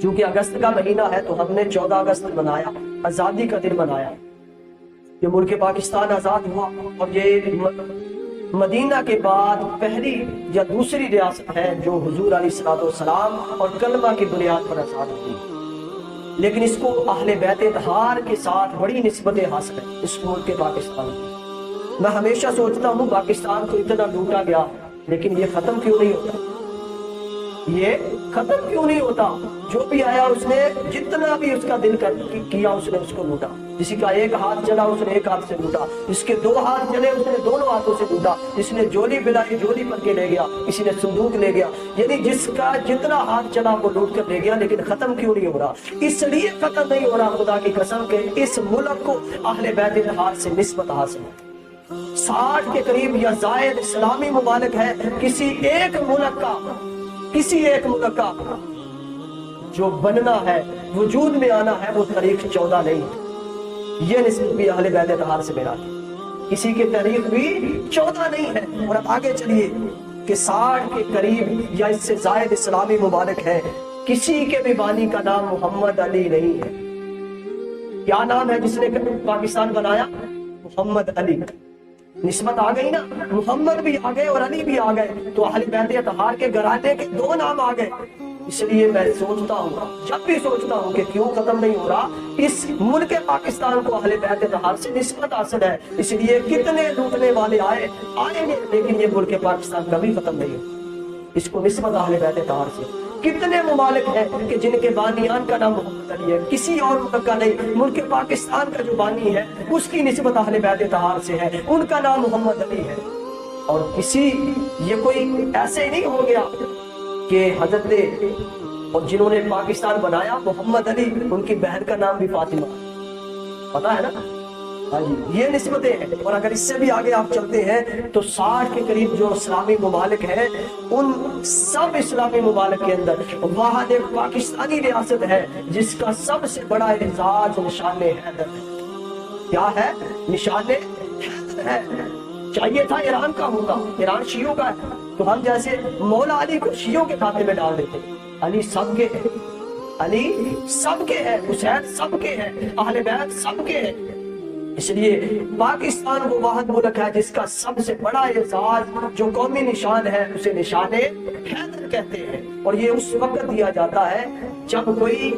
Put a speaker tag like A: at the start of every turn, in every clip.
A: چونکہ اگست کا مہینہ ہے تو ہم نے 14 اگست منایا، آزادی کا دن منایا۔ یہ ملک پاکستان آزاد ہوا اور یہ مدینہ کے بعد پہلی یا دوسری ریاست ہے جو حضور علیہ الصلوۃ والسلام اور کلمہ کی بنیاد پر آزاد ہوئی، لیکن اس کو اہل بیت اطہار کے ساتھ بڑی نسبتیں حاصل ہیں اس ملک پاکستان کی۔ میں ہمیشہ سوچتا ہوں پاکستان کو اتنا لوٹا گیا لیکن یہ ختم کیوں نہیں ہوتا، یہ ختم کیوں نہیں ہوتا؟ جو بھی آیا اس نے جتنا بھی اس کا دل کیا اس نے اس کو لوٹا۔ کسی کا ایک ہاتھ چلا اس نے ایک ہاتھ سے لوٹا، جس کے 2 ہاتھ چلے اس نے دونوں ہاتھوں سے لوٹا، جس نے جولی بلائی جولی پر کے لے گیا، کسی نے صندوق لے گیا، یعنی جس کا جتنا ہاتھ چلا وہ لوٹ کر لے گیا۔ لیکن ختم کیوں نہیں ہو رہا؟ اس لیے ختم نہیں ہو رہا خدا کی قسم کہ اس ملک کو اہل بیت اطہار سے نسبت حاصل ہے۔ 60 کے قریب یا زائد اسلامی ممالک ہے، کسی ایک ملک کا جو بننا ہے وجود میں آنا ہے وہ تاریخ 14 نہیں ہے۔ یہ نسبت بھی اہل بیت اطہار سے میرا ہے، کسی کی تاریخ بھی 14 نہیں ہے۔ اور اب آگے چلیے کہ 60 کے قریب یا اس سے زائد اسلامی ممالک ہیں، کسی کے بھی بانی کا نام محمد علی نہیں ہے۔ کیا نام ہے جس نے پاکستان بنایا؟ محمد علی۔ نسبت آ گئی نا، محمد بھی آ گئے اور علی بھی آ گئے، تو اہل بیت اطہار کے گھرانے کے 2 نام آ گئے۔ اس لیے میں سوچتا ہوں، جب بھی سوچتا ہوں کہ کیوں ختم نہیں ہو رہا، اس ملک پاکستان کو اہل بیت اطہار سے نسبت حاصل ہے۔ اس لیے کتنے لوٹنے والے آئیں گے لیکن یہ ملک پاکستان کبھی ختم نہیں ہو، اس کو نسبت اہل بیت اطہار سے۔ کتنے ممالک ہیں کہ جن کے بانیان کا نام محمد علی ہے، کسی اور ملک کا نہیں۔ ملک پاکستان کا جو بانی ہے اس کی نسبت اہل بیت اطہار سے ہے، ان کا نام محمد علی ہے۔ اور یہ کوئی ایسے نہیں ہو گیا کہ حضرت اور جنہوں نے پاکستان بنایا محمد علی، ان کی بہن کا نام بھی فاطمہ، پتا ہے نا؟ ہاں جی، یہ نسبتیں ہیں۔ اور اگر اس سے بھی آگے آپ چلتے ہیں تو 60 کے قریب جو اسلامی ممالک ہیں، ان سب اسلامی ممالک کے اندر واحد ایک پاکستانی ریاست ہے جس کا سب سے بڑا اعزاز نشان حیدر ہے۔ کیا ہے؟ نشان حیدر ہے۔ چاہیے تھا ایران کا ہوتا، ایران شیعوں کا ہے، تو ہم جیسے مولا علی کو شیعوں کے کھاتے میں ڈال دیتے۔ علی سب کے ہیں، علی سب کے ہیں، حسین سب کے ہیں، اہل بیت سب کے ہیں۔ اس لیے پاکستان وہ واحد ملک ہے جس کا سب سے بڑا اعزاز جو قومی نشان ہے اسے نشان حیدر کہتے ہیں۔ اور یہ اس وقت دیا جاتا ہے جب کوئی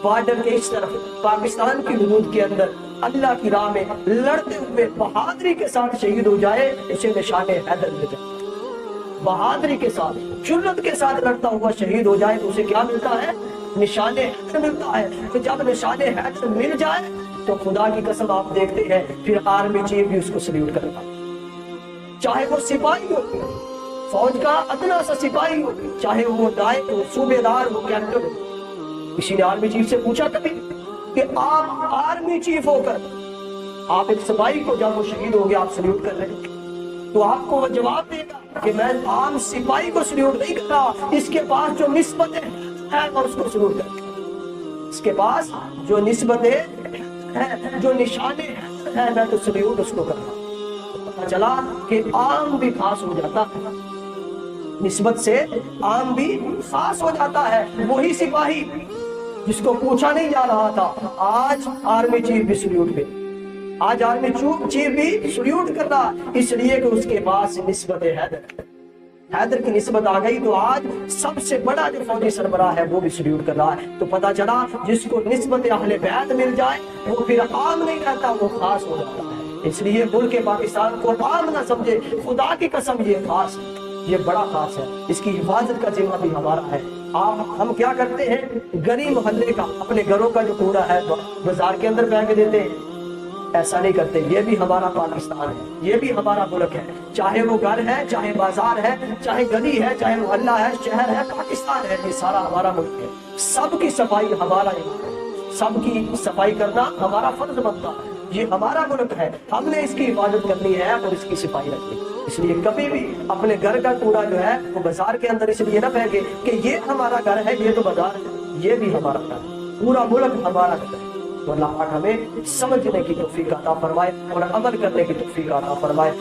A: بارڈر کے اس طرف پاکستان کی حدود کے اندر اللہ کی راہ میں لڑتے ہوئے بہادری کے ساتھ شہید ہو جائے، اسے نشان حیدر ملتا ہے۔ بہادری کے ساتھ، جرأت کے ساتھ لڑتا ہوا شہید ہو جائے تو اسے کیا ملتا ہے؟ نشان حیدر ملتا ہے۔ تو جب نشان حیدر مل جائے تو خدا کی قسم آپ دیکھتے ہیں پھر آرمی چیف بھی اس کو سلیوٹ کرتا، چاہے وہ سپاہی ہو، فوج کا ادنا سا سپاہی ہو، چاہے وہ نائب ہو، صوبے دار ہو، کیپٹن ہو۔ کسی نے آرمی چیف سے پوچھا کبھی کہ آپ آرمی چیف ہو کر آپ ایک سپاہی کو جب وہ شہید ہو گیا آپ سلیوٹ کر رہے ہیں، تو آپ کو وہ جواب دے گا کہ میں عام سپاہی کو سلیوٹ نہیں کر رہا، اس کے پاس جو نسبت ہے میں اس کو سلیوٹ کر رہا ہوں، اس کے پاس جو نسبت ہے جو نشانے ہیں میں تو سلیوٹ اس کو کر رہا ہوں۔ پتہ چلا کہ عام بھی خاص ہو جاتا ہے، نسبت سے عام بھی خاص ہو جاتا ہے۔ وہی سپاہی جس کو پوچھا نہیں جا رہا تھا آج آرمی چیف بھی سلیوٹ پہ، آج آرمی چیف بھی سلیوٹ کر رہا، اس لیے کہ اس کے پاس نسبت حیدر کی نسبت آ گئی تو آج سب سے بڑا جو فوجی سربراہ ہے وہ بھی سلیوٹ کر رہا ہے۔ تو پتہ چلا جس کو نسبت اہل بیت مل جائے وہ پھر عام نہیں رہتا، وہ خاص ہو جاتا ہے۔ اس لیے ملک پاکستان کو عام نہ سمجھے، خدا کی قسم یہ خاص ہے، یہ بڑا خاص ہے، اس کی حفاظت کا ذمہ بھی ہمارا ہے۔ ہم کیا کرتے ہیں؟ گلی محلے کا، اپنے گھروں کا جو کوڑا ہے بازار کے اندر پھینک دیتے ہیں، ایسا نہیں کرتے۔ یہ بھی ہمارا پاکستان ہے، یہ بھی ہمارا ملک ہے، چاہے وہ گھر ہے، چاہے بازار ہے، چاہے گلی ہے، چاہے محلہ ہے، شہر ہے، پاکستان ہے، یہ سارا ہمارا ملک ہے۔ سب کی صفائی ہمارا ہے، سب کی صفائی کرنا ہمارا فرض بنتا ہے، یہ ہمارا ملک ہے، ہم نے اس کی حفاظت کرنی ہے اور اس کی صفائی رکھنی ہے۔ اس لیے کبھی بھی اپنے گھر کا کوڑا جو ہے وہ بازار کے اندر اس لیے نہ پھینکے کہ یہ ہمارا گھر ہے، یہ تو بازار ہے، یہ بھی ہمارا گھر ہے، پورا ملک ہمارا گھر ہے۔ تو اللہ پاک ہمیں سمجھنے کی توفیق عطا فرمائے اور عمل کرنے کی توفیق عطا فرمائے۔